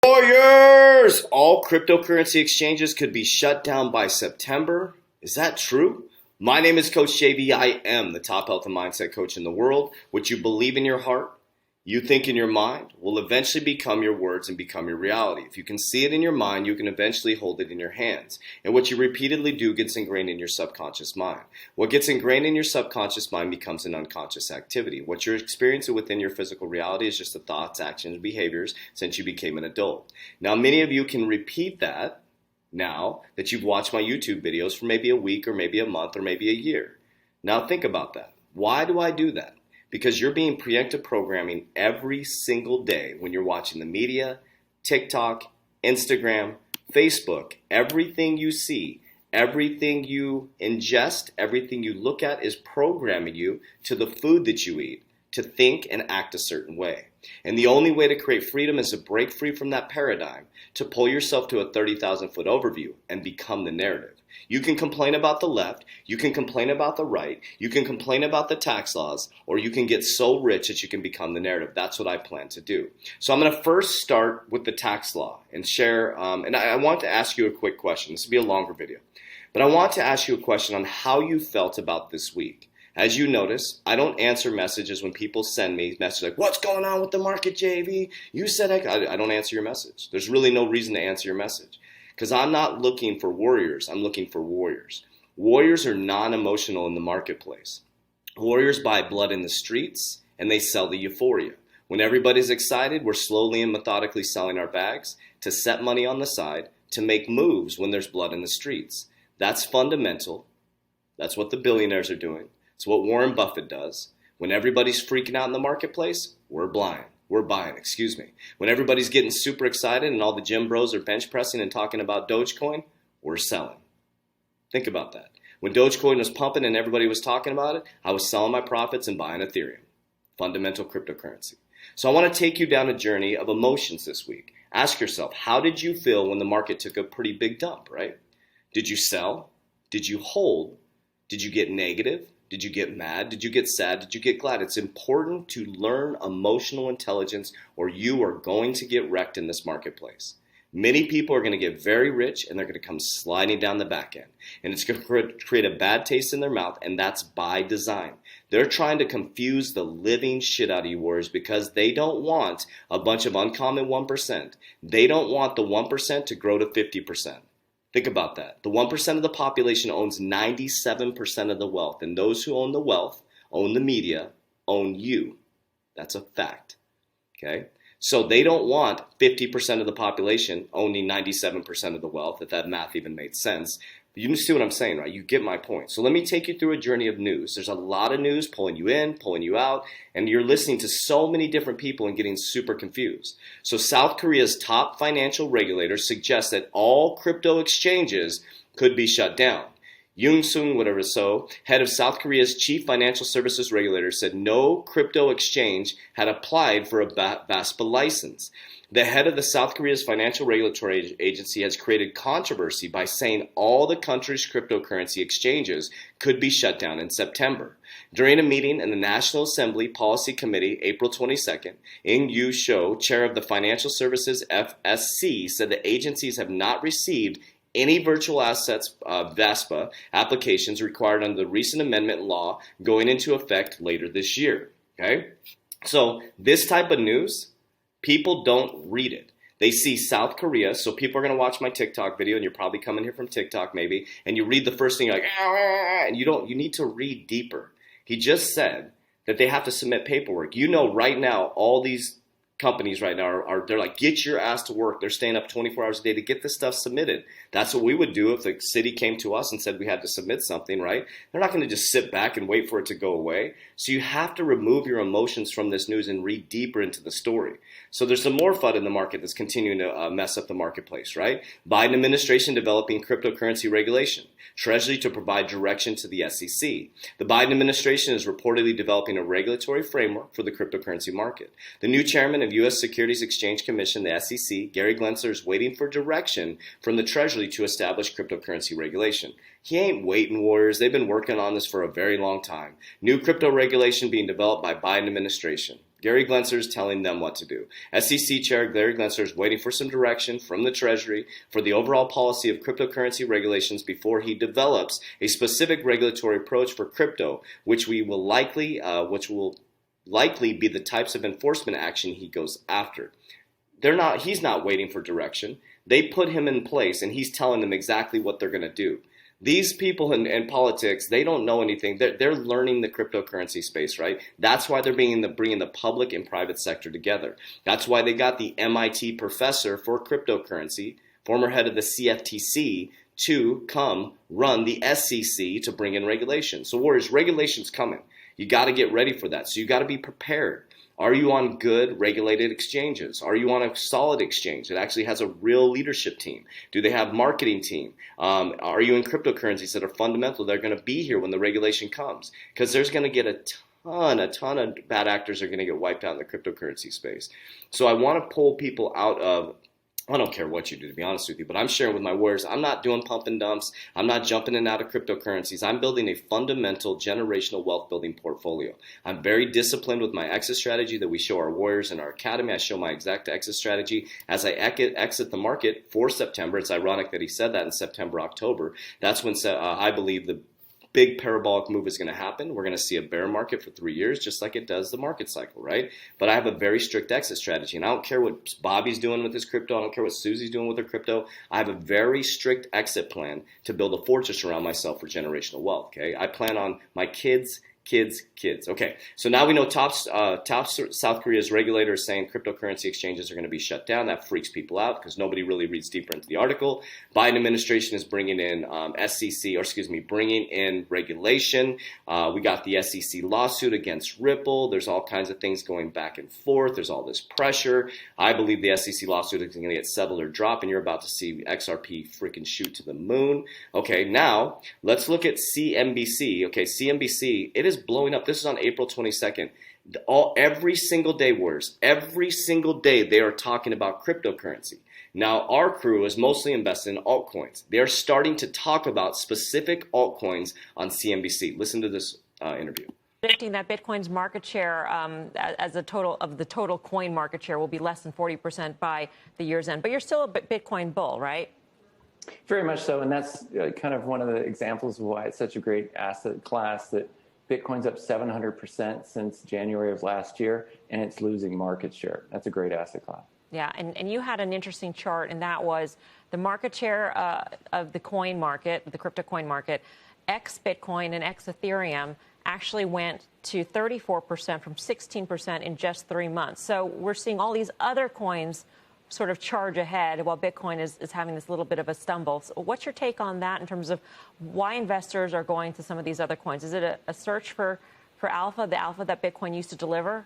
Warriors! All cryptocurrency exchanges could be shut down by September. Is that true? My name is Coach JV. I am the top health and mindset coach in the world. What you believe in your heart, you think in your mind, will eventually become your words and become your reality. If you can see it in your mind, you can eventually hold it in your hands. And what you repeatedly do gets ingrained in your subconscious mind. What gets ingrained in your subconscious mind becomes an unconscious activity. What you're experiencing within your physical reality is just the thoughts, actions, and behaviors since you became an adult. Now, many of you can repeat that now that you've watched my YouTube videos for maybe a week or maybe a month or maybe a year. Now think about that. Why do I do that? Because you're being preemptive programming every single day when you're watching the media, TikTok, Instagram, Facebook. Everything you see, everything you ingest, everything you look at is programming you to the food that you eat, to think and act a certain way. And the only way to create freedom is to break free from that paradigm, to pull yourself to a 30,000-foot overview and become the narrative. You can complain about the left, you can complain about the right, you can complain about the tax laws, or you can get so rich that you can become the narrative. That's what I plan to do. So I'm going to first start with the tax law and share, and I want to ask you a quick question. This will be a longer video, but I want to ask you a question on how you felt about this week. As you notice, I don't answer messages when people send me messages like, what's going on with the market, JV? You said I don't answer your message. There's really no reason to answer your message. Because I'm not looking for warriors, I'm looking for warriors. Warriors are non-emotional in the marketplace. Warriors buy blood in the streets, and they sell the euphoria. When everybody's excited, we're slowly and methodically selling our bags to set money on the side, to make moves when there's blood in the streets. That's fundamental. That's what the billionaires are doing. It's what Warren Buffett does. When everybody's freaking out in the marketplace, we're buying. When everybody's getting super excited and all the gym bros are bench pressing and talking about Dogecoin, we're selling. Think about that. When Dogecoin was pumping and everybody was talking about it, I was selling my profits and buying Ethereum, fundamental cryptocurrency. So I want to take you down a journey of emotions this week. Ask yourself, how did you feel when the market took a pretty big dump, right? Did you sell? Did you hold? Did you get negative? Did you get mad? Did you get sad? Did you get glad? It's important to learn emotional intelligence or you are going to get wrecked in this marketplace. Many people are going to get very rich and they're going to come sliding down the back end. And it's going to create a bad taste in their mouth, and that's by design. They're trying to confuse the living shit out of you, warriors, because they don't want a bunch of uncommon 1%. They don't want the 1% to grow to 50%. Think about that. The 1% of the population owns 97% of the wealth, and those who own the wealth, own the media, own you. That's a fact, okay? So they don't want 50% of the population owning 97% of the wealth, if that math even made sense. But you see what I'm saying, right? You get my point. So let me take you through a journey of news. There's a lot of news pulling you in, pulling you out, and you're listening to so many different people and getting super confused. So South Korea's top financial regulator suggests that all crypto exchanges could be shut down. Yoon Sung, whatever so, head of South Korea's chief financial services regulator, said no crypto exchange had applied for a VASPA license. The head of the South Korea's financial regulatory agency has created controversy by saying all the country's cryptocurrency exchanges could be shut down in September. During a meeting in the National Assembly Policy Committee, April 22nd, Ing-Yu Cho, chair of the Financial Services FSC, said the agencies have not received any virtual assets VASPA applications required under the recent amendment law going into effect later this year. Okay? So this type of news, people don't read it. They see South Korea, so people are going to watch my TikTok video, and you're probably coming here from TikTok maybe, and you read the first thing, you're like, and you need to read deeper. He just said that they have to submit paperwork. You know right now, all these companies right now they're like, get your ass to work. They're staying up 24 hours a day to get this stuff submitted. That's what we would do if the city came to us and said we had to submit something, right? They're not going to just sit back and wait for it to go away. So you have to remove your emotions from this news and read deeper into the story. So there's some more FUD in the market that's continuing to mess up the marketplace, right? Biden administration developing cryptocurrency regulation. Treasury to provide direction to the SEC. The Biden administration is reportedly developing a regulatory framework for the cryptocurrency market. The new chairman of U.S. Securities Exchange Commission, the SEC, Gary Gensler, is waiting for direction from the Treasury to establish cryptocurrency regulation. He ain't waiting, warriors. They've been working on this for a very long time. New crypto regulation being developed by Biden administration. Gary Gensler is telling them what to do. SEC Chair Gary Gensler is waiting for some direction from the Treasury for the overall policy of cryptocurrency regulations before he develops a specific regulatory approach for crypto, which will likely be the types of enforcement action he goes after. He's not waiting for direction. They put him in place, and he's telling them exactly what they're going to do. These people in politics, they don't know anything. They're learning the cryptocurrency space, right? That's why they're bringing the public and private sector together. That's why they got the MIT professor for cryptocurrency, former head of the CFTC, to come run the SEC to bring in regulation. So Warriors, regulation's coming. You got to get ready for that. So you got to be prepared. Are you on good regulated exchanges? Are you on a solid exchange that actually has a real leadership team? Do they have marketing team? Are you in cryptocurrencies that are fundamental? They're going to be here when the regulation comes, because there's going to get a ton of bad actors are going to get wiped out in the cryptocurrency space. So I want to pull people out of, I don't care what you do, to be honest with you, but I'm sharing with my warriors. I'm not doing pump and dumps. I'm not jumping in and out of cryptocurrencies. I'm building a fundamental generational wealth building portfolio. I'm very disciplined with my exit strategy that we show our warriors in our academy. I show my exact exit strategy as I exit the market for September. It's ironic that he said that in September, October. That's when I believe the big parabolic move is going to happen. We're going to see a bear market for 3 years, just like it does the market cycle, right? But I have a very strict exit strategy, and I don't care what Bobby's doing with his crypto. I don't care what Susie's doing with her crypto. I have a very strict exit plan to build a fortress around myself for generational wealth, okay? I plan on my kids. Okay, so now we know top South Korea's regulator is saying cryptocurrency exchanges are going to be shut down. That freaks people out because nobody really reads deeper into the article. Biden administration is bringing in bringing in regulation. We got the SEC lawsuit against Ripple. There's all kinds of things going back and forth. There's all this pressure. I believe the SEC lawsuit is going to get settled or drop, and you're about to see XRP freaking shoot to the moon. Okay, now let's look at CNBC. Okay, CNBC, it is blowing up. This is on April 22nd. Every single day, warriors, every single day they are talking about cryptocurrency. Now, our crew is mostly invested in altcoins. They are starting to talk about specific altcoins on CNBC. Listen to this interview. Predicting that Bitcoin's market share as a total of the total coin market share will be less than 40% by the year's end. But you're still a Bitcoin bull, right? Very much so, and that's kind of one of the examples of why it's such a great asset class, that Bitcoin's up 700% since January of last year, and it's losing market share. That's a great asset class. Yeah, and you had an interesting chart, and that was the market share of the coin market, the crypto coin market, ex-Bitcoin and ex-Ethereum actually went to 34% from 16% in just 3 months. So we're seeing all these other coins sort of charge ahead while Bitcoin is having this little bit of a stumble. So what's your take on that in terms of why investors are going to some of these other coins? Is it a search for alpha, the alpha that Bitcoin used to deliver?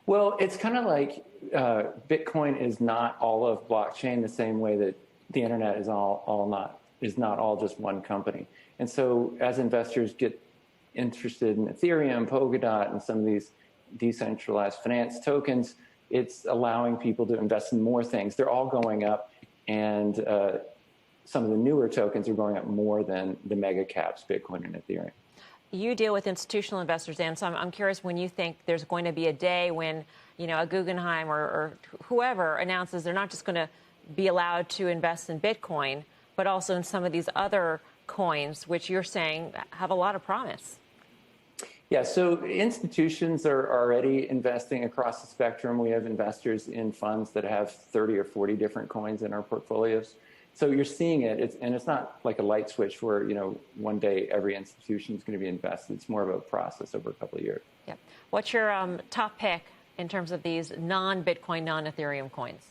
Well, it's kind of like Bitcoin is not all of blockchain the same way that the internet is not all just one company. And so as investors get interested in Ethereum, Polkadot, and some of these decentralized finance tokens, it's allowing people to invest in more things. They're all going up, and some of the newer tokens are going up more than the mega caps, Bitcoin and Ethereum. You deal with institutional investors, Dan, so I'm curious when you think there's going to be a day when, a Guggenheim or whoever announces they're not just going to be allowed to invest in Bitcoin, but also in some of these other coins, which you're saying have a lot of promise. Yeah, so institutions are already investing across the spectrum. We have investors in funds that have 30 or 40 different coins in our portfolios. So you're seeing it, and it's not like a light switch where, one day every institution is going to be invested. It's more of a process over a couple of years. Yeah. What's your top pick in terms of these non-Bitcoin, non-Ethereum coins?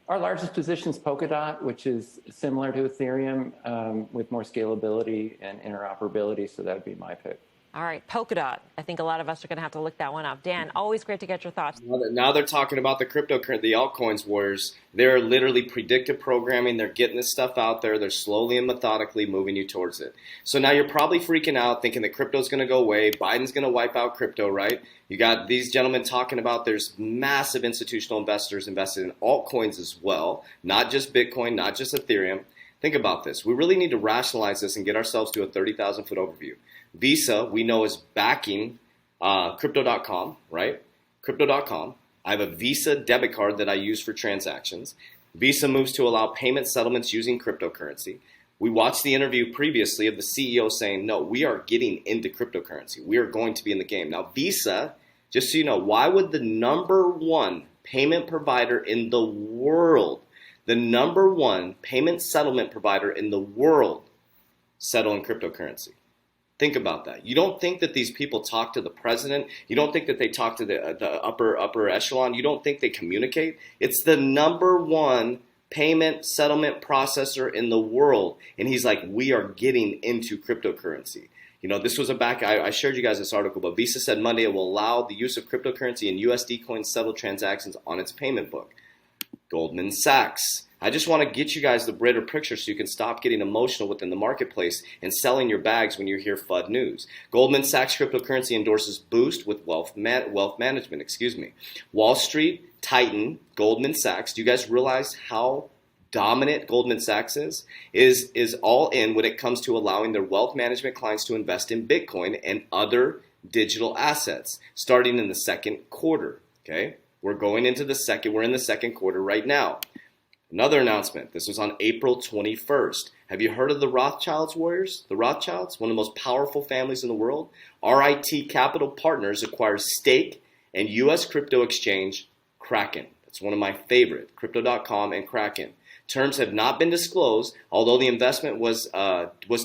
Our largest position is Polkadot, which is similar to Ethereum with more scalability and interoperability. So that would be my pick. All right, Polkadot. I think a lot of us are going to have to look that one up. Dan, always great to get your thoughts. Now they're talking about the altcoins wars. They're literally predictive programming. They're getting this stuff out there. They're slowly and methodically moving you towards it. So now you're probably freaking out, thinking that crypto's going to go away. Biden's going to wipe out crypto, right? You got these gentlemen talking about there's massive institutional investors invested in altcoins as well, not just Bitcoin, not just Ethereum. Think about this. We really need to rationalize this and get ourselves to a 30,000-foot overview. Visa, we know, is backing Crypto.com, right? Crypto.com. I have a Visa debit card that I use for transactions. Visa moves to allow payment settlements using cryptocurrency. We watched the interview previously of the CEO saying, no, we are getting into cryptocurrency. We are going to be in the game. Now, Visa, just so you know, why would the number one payment provider in the world, the number one payment settlement provider in the world, settle in cryptocurrency? Think about that. You don't think that these people talk to the president. You don't think that they talk to the upper echelon. You don't think they communicate. It's the number one payment settlement processor in the world. And he's like, we are getting into cryptocurrency. You know, this was I shared you guys this article, but Visa said Monday it will allow the use of cryptocurrency and USD coins settle transactions on its payment book. Goldman Sachs. I just want to get you guys the greater picture so you can stop getting emotional within the marketplace and selling your bags when you hear FUD news. Goldman Sachs cryptocurrency endorses boost with wealth management. Wall Street, Titan, Goldman Sachs. Do you guys realize how dominant Goldman Sachs is all in when it comes to allowing their wealth management clients to invest in Bitcoin and other digital assets starting in the second quarter. Okay, we're in the second quarter right now. Another announcement. This was on April 21st. Have you heard of the Rothschilds, Warriors? The Rothschilds, one of the most powerful families in the world. RIT Capital Partners acquires stake in U.S. crypto exchange Kraken. That's one of my favorite, Crypto.com and Kraken. Terms have not been disclosed, although the investment was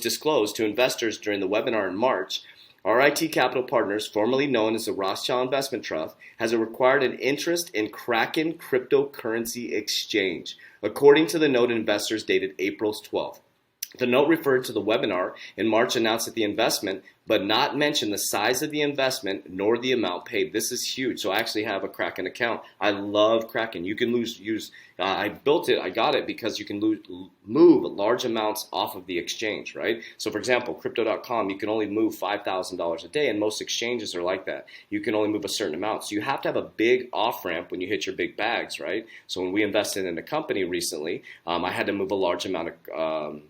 disclosed to investors during the webinar in March. RIT Capital Partners, formerly known as the Rothschild Investment Trust, has acquired an interest in Kraken cryptocurrency exchange, according to the note investors dated April 12th. The note referred to the webinar in March announced that the investment, but not mention the size of the investment nor the amount paid. This is huge. So I actually have a Kraken account. I love Kraken. You can I built it, I got it because you can move large amounts off of the exchange, right? So for example, Crypto.com, you can only move $5,000 a day, and most exchanges are like that. You can only move a certain amount. So you have to have a big off-ramp when you hit your big bags, right? So when we invested in a company recently, I had to move a large amount of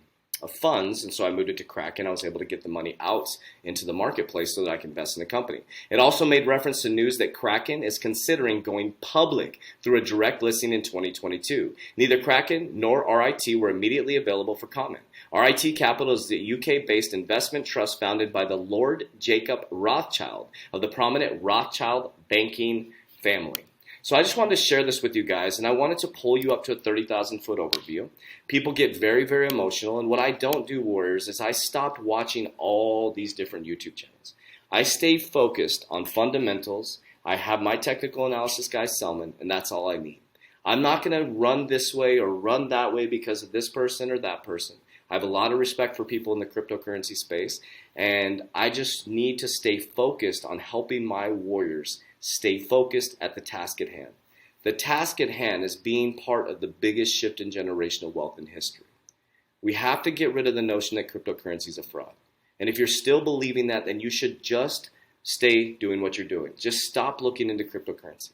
funds, and so I moved it to Kraken. I was able to get the money out into the marketplace so that I can invest in the company. It also made reference to news that Kraken is considering going public through a direct listing in 2022. Neither Kraken nor RIT were immediately available for comment. RIT Capital is the UK-based investment trust founded by the Lord Jacob Rothschild of the prominent Rothschild banking family. So I just wanted to share this with you guys, and I wanted to pull you up to a 30,000-foot overview. People get very, very emotional, and what I don't do, Warriors, is I stopped watching all these different YouTube channels. I stay focused on fundamentals. I have my technical analysis guy, Selman, and that's all I need. I'm not going to run this way or run that way because of this person or that person. I have a lot of respect for people in the cryptocurrency space, and I just need to stay focused on helping my warriors stay focused at the task at hand. The task at hand is being part of the biggest shift in generational wealth in history. We have to get rid of the notion that cryptocurrency is a fraud. And if you're still believing that, then you should just stay doing what you're doing. Just stop looking into cryptocurrency.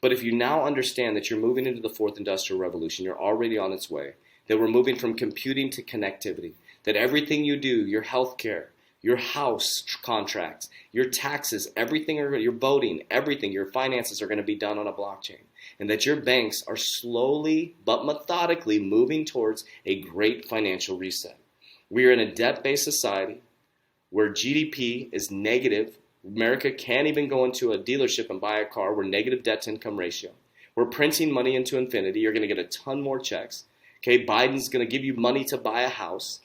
But if you now understand that you're moving into the fourth industrial revolution, you're already on its way, that we're moving from computing to connectivity, that everything you do, your healthcare, your house contracts, your taxes, everything, your voting, everything, your finances are going to be done on a blockchain. And that your banks are slowly but methodically moving towards a great financial reset. We are in a debt-based society where GDP is negative. America can't even go into a dealership and buy a car. We're negative debt-to-income ratio. We're printing money into infinity. You're going to get a ton more checks. Okay, Biden's going to give you money to buy a house.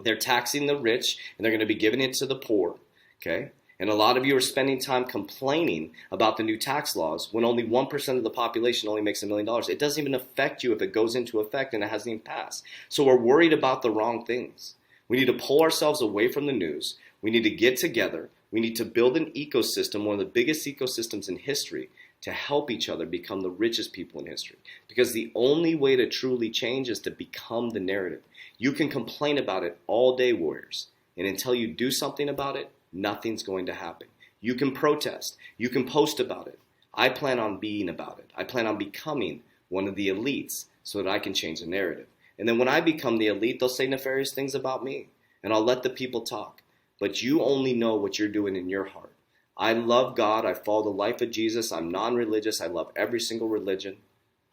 They're taxing the rich, and they're going to be giving it to the poor, okay? And a lot of you are spending time complaining about the new tax laws when only 1% of the population only makes $1 million. It doesn't even affect you if it goes into effect and it hasn't even passed. So we're worried about the wrong things. We need to pull ourselves away from the news. We need to get together. We need to build an ecosystem, one of the biggest ecosystems in history, to help each other become the richest people in history. Because the only way to truly change is to become the narrative. You can complain about it all day, warriors. And until you do something about it, nothing's going to happen. You can protest. You can post about it. I plan on being about it. I plan on becoming one of the elites so that I can change the narrative. And then when I become the elite, they'll say nefarious things about me. And I'll let the people talk. But you only know what you're doing in your heart. I love God. I follow the life of Jesus. I'm non-religious. I love every single religion.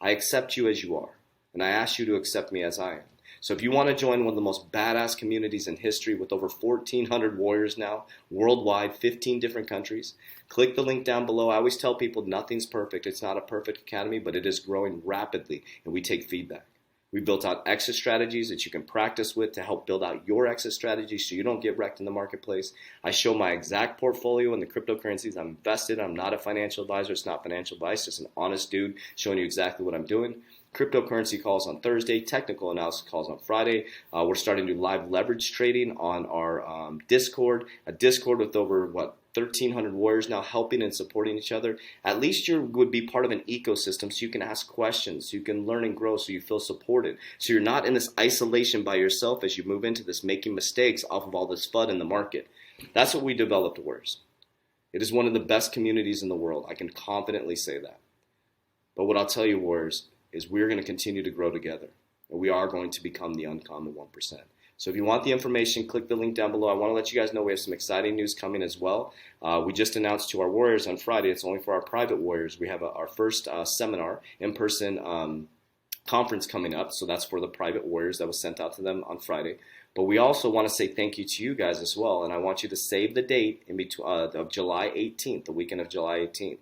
I accept you as you are. And I ask you to accept me as I am. So if you want to join one of the most badass communities in history with over 1,400 warriors now, worldwide, 15 different countries, click the link down below. I always tell people nothing's perfect. It's not a perfect academy, but it is growing rapidly, and we take feedback. We built out exit strategies that you can practice with to help build out your exit strategy so you don't get wrecked in the marketplace. I show my exact portfolio in the cryptocurrencies I'm invested in. I'm not a financial advisor. It's not financial advice. It's an honest dude showing you exactly what I'm doing. Cryptocurrency calls on Thursday, technical analysis calls on Friday. We're starting to do live leverage trading on our Discord, a Discord with over, 1,300 warriors now helping and supporting each other. At least you would be part of an ecosystem so you can ask questions, so you can learn and grow, so you feel supported. So you're not in this isolation by yourself as you move into this making mistakes off of all this FUD in the market. That's what we developed, Warriors. It is one of the best communities in the world. I can confidently say that. But what I'll tell you, Warriors, is we're going to continue to grow together. And we are going to become the uncommon 1%. So if you want the information, click the link down below. I want to let you guys know we have some exciting news coming as well. We just announced to our warriors on Friday, it's only for our private warriors. We have our first seminar, in-person conference coming up. So that's for the private warriors that was sent out to them on Friday. But we also want to say thank you to you guys as well. And I want you to save the date in between, of July 18th, the weekend of July 18th.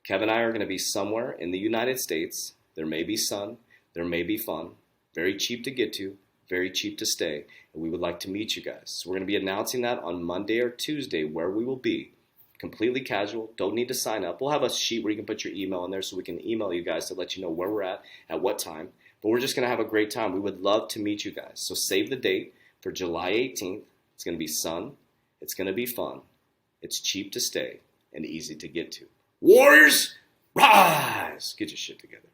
Kevin and I are going to be somewhere in the United States. There may be sun, there may be fun, very cheap to get to, very cheap to stay, and we would like to meet you guys. So we're going to be announcing that on Monday or Tuesday where we will be. Completely casual, don't need to sign up. We'll have a sheet where you can put your email in there so we can email you guys to let you know where we're at what time. But we're just going to have a great time. We would love to meet you guys. So save the date for July 18th. It's going to be sun, it's going to be fun, it's cheap to stay, and easy to get to. Warriors, rise! Get your shit together.